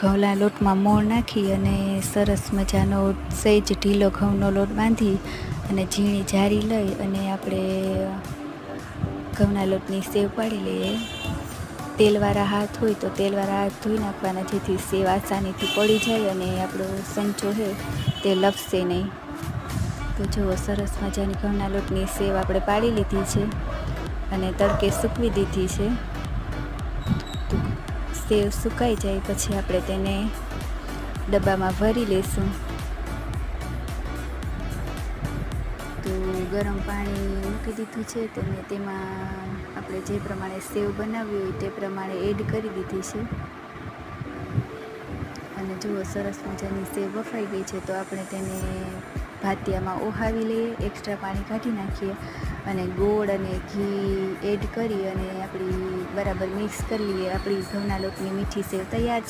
ઘઉંના લોટમાં મોણ નાખી અને સરસ મજાનો સહેજ ઢીલો ઘઉંનો લોટ બાંધી અને ઝીણી જારી લઈ અને આપણે ઘઉંના લોટની સેવ પાડી લઈએ. તેલવાળા હાથ હોય તો તેલવાળા હાથ ધોઈ નાખવાના, જેથી સેવ આસાનીથી પડી જાય અને આપણો સંચો છે તે લપસે નહીં. તો જુઓ, સરસ મજાની ઘઉંના લોટની સેવ આપણે પાડી લીધી છે અને તડકે સૂકવી દીધી છે. સેવ સુકાઈ જાય પછી આપણે તેને ડબ્બામાં ભરી લઈશું. તો ગરમ પાણી મૂકી દીધું છે, તેમાં આપણે જે પ્રમાણે સેવ બનાવવી હોય તે પ્રમાણે એડ કરી દીધી છે. અને જુઓ, સરસ મજાની સેવ બફાઈ ગઈ છે તો આપણે તેને ભાતિયામાં ઓહાવી લઈએ, એક્સ્ટ્રા પાણી કાઢી નાખીએ અને ગોળ અને ઘી એડ કરી અને આપણી બરાબર મિક્સ કરી લઈએ. આપણી ઘઉંના લોટની મીઠી સેવ તૈયાર છે.